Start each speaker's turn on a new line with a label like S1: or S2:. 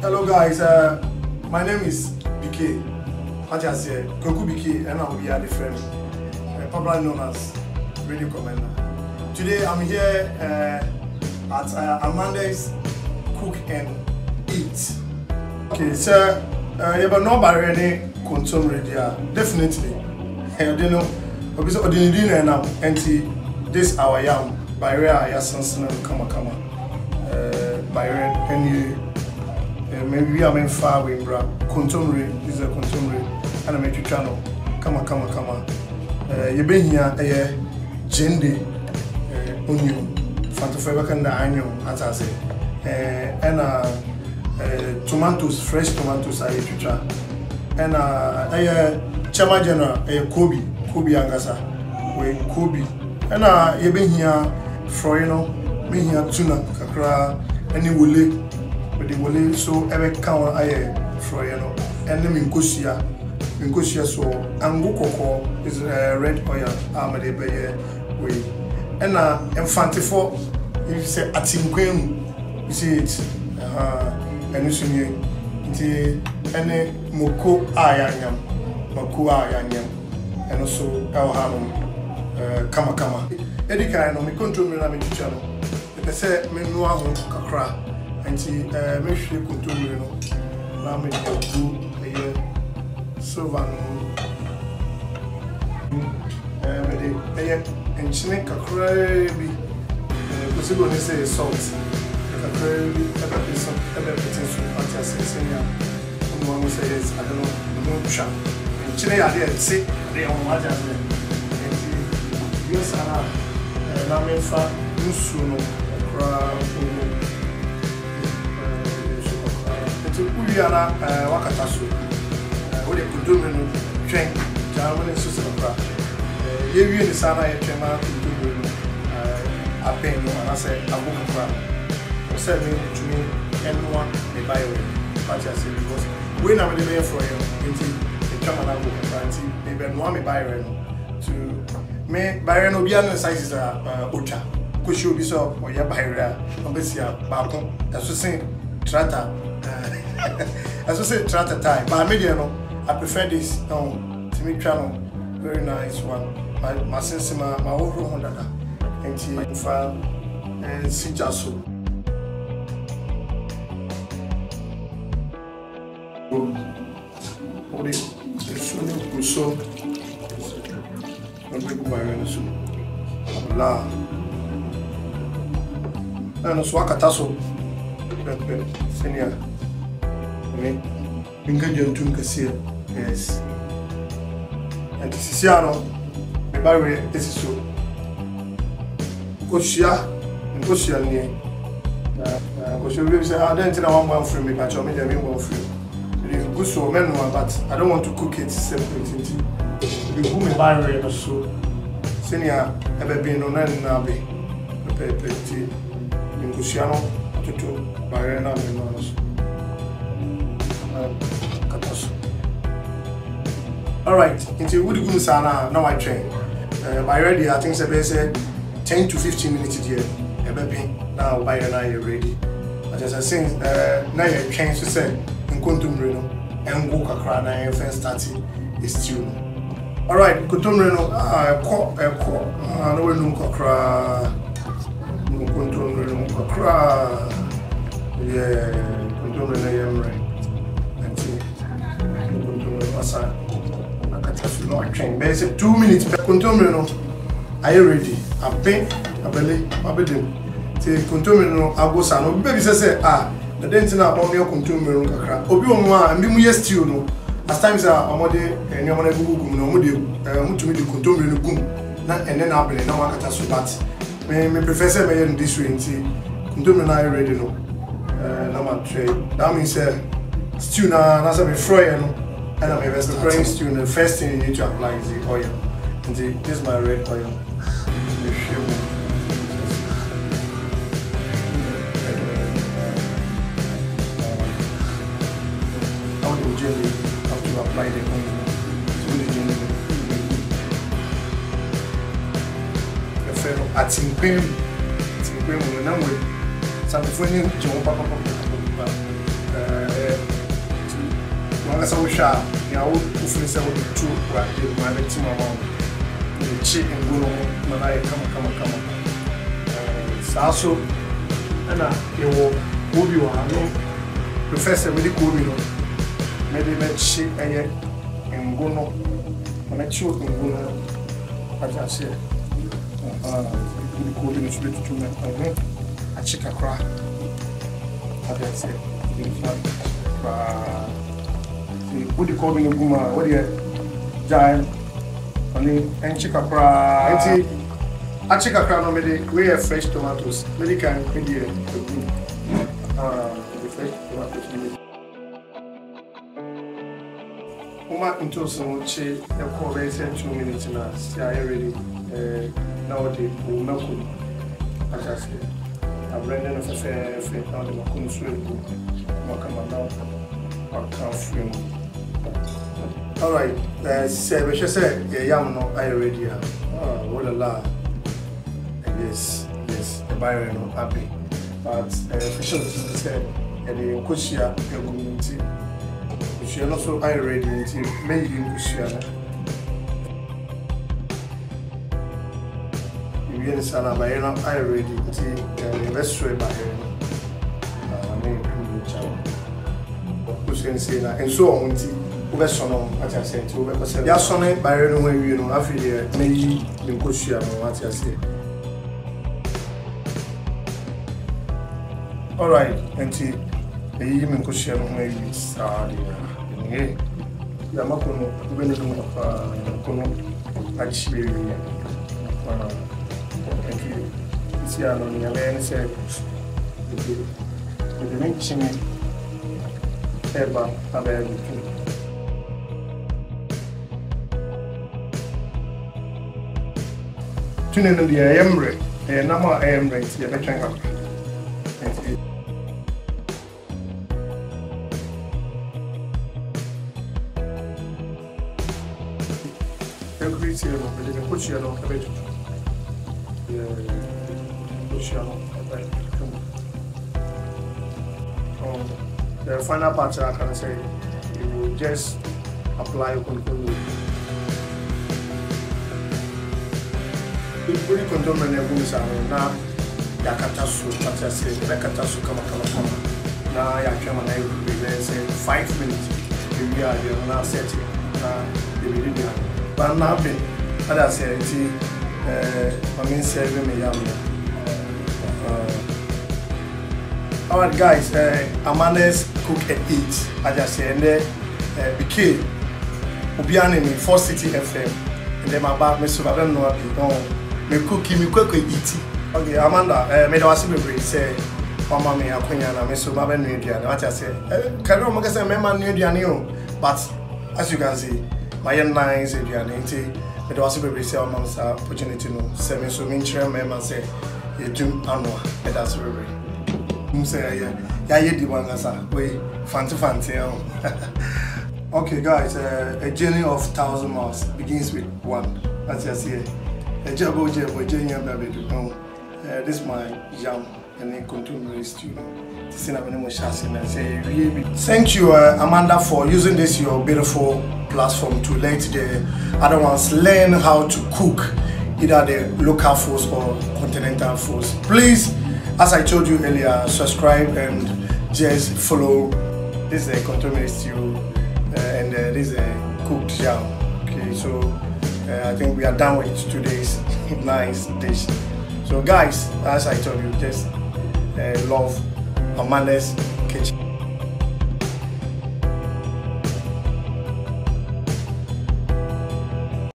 S1: Hello guys, my name is BK. What I say, Koku BK, and I'm here the friend, popularly known as Radio Commander. Today I'm here at Amanda's Cook and Eat. Okay, so you have no barrier consume radio. Definitely, you know, because of the dinner now, and this our yam barrier, yasansan, kama barrier, and you. Maybe we are in far away, bra. Contumely, this is a contumely, and I make you channel. Come on. You been here, gende, onion, fantafiber can the onion, as I say, and tomatoes, fresh tomatoes, I eat you try, and chama general, Kobe angasa, we Kobe, and you been here, Froino, me here tuna, kakra, and you will the wole so ebe kan aye fro ye no ene minkosia so angu koko is red oil amade be ye we ena emfantifo if say atinkwem you see it enu sunye nti ene moko ayanyam eno so el hanum kama edika no me control me na me chicha no e say me no aho kakra anti me hwe kontomire no na me do eye silver no me de eye enchine kakra bi possible ni say salt kakra bi ebe so anti sensenya no say yes I don't know no try enchine ya de say de on ma ja say anti yes ana na me fa nusu no kakra Uyana wakatasu wode kudumre no twen jamane susu nakra ye wie ni sana ye twema kudumre no apen no anase abukra o se me tumi enwa me buy we party as because we na me dey for you nti e twema na abukra nti me be no me buy we no to me buy no bia no size is ocha ko shi obi so o ye buy we a obesia ba ko eso sen trata as I say, try to tie. But mediano, I prefer this. To me, channel, very nice one. My sense, my overall data, and file and see just so. What is the so? Don't take my so. La. And so, Wakataso. Senior. Ingajantum Cassia, yes. And Siciano, the barrier is so. Goshia and Goshia near. Goshia say, I don't know one free me, but I made a meal for you. Good so, men, but I don't want to cook it separately. You whom a barrier or so. Senior, ever been on an abbey, the petty in Goshiano to barrier and all right, into would go sana now I train. By ready, I think say 10 to 15 minutes here. Now by now you're ready. As I say, now you change to say in Kuntum Reno and go kakra na and start is still. All right, Kuntum Reno, no kakra, Kuntum Reno kakra. Yeah, Kuntum Reno right. Train. Basic 2 minutes per contomino. Are you ready? I belly. Say contomino, I go san. Baby say, the dentina on your contomino. Obi on and be yes to you know. As times are amode and your money go no to me the contomino boom. And then I'll be no one at us but me professor may in this way and see contomino I ready no. Number 3. That means stew na as a fry no. And I'm preparing stew. The first thing you need to apply is the oil. And this is my red oil. How do you gently have to apply the oil? The fellow at Tinquim, when I'm with some funny John Papa. One as I wish I would finish with the two my team amount. The cheap and go on, I come. Also, and you will be one. Professor, with the COVID, maybe met cheap and go on. When I choose and go on, as I said, the COVID is ready to make a chick a crack. As I said, what do you call me, Guma? What do you giant? And chick a crack. I check a crown on me. We have fresh tomatoes. Maybe can be the fresh tomatoes. Uma into some che a call 2 minutes now. See, I already nowadays will not cook. As I said, I'm running of a fair now the Makun swim. All right, say, we should say, yeah, no, I already have. What a lie. Yes, the buyer no happy. But official said, the Kushia, your community. She also I ready until maybe Kushia. You get the salad by I ready until the restaurant by her. Kushia say that, and so on until Ubesono, what I said to Ubesono. Yasone by her when you know, after the maybe the Kushia, what I say. All right, auntie. The evening Kushia maybe sad. Hey, the Makono, when you Kono, actually, thank you. It's here on the other side. The mention ever about everything. Tune in the Emre, a number Emre, the veteran. The final part I can say, you will just apply your control. You put control when you go now. Yakatasu, as I say, Yakatasu, come. Now, Yakama, I say 5 minutes. You are now setting. But now, as I said, I mean, serving me young. Alright, guys, Amanda's cook and eat. As I said, and became Obiane in 4 City FM. And then my back, Mr. I don't know, me cookie, me quick eat. Okay, Amanda, made us say, Mama, me, Aquina, Mr. Baben, what I said. Can you make a member near the but as you can see, my young nines in the it was a say amongst opportunity to send me so many members say, you do annual, and that's very. Say, yeah, the one as a way, fancy. Okay, guys, a journey of 1,000 miles begins with one. As I say, a jabo, baby. This is my jam and then continue student. Thank you, Amanda, for using this your beautiful platform to let the other ones learn how to cook either the local foods or continental foods. Please, as I told you earlier, subscribe and just follow. This is a contemporary stew and this is a cooked yam. Okay, so I think we are done with today's nice dish. So guys, as I told you, just love Amanda's kitchen.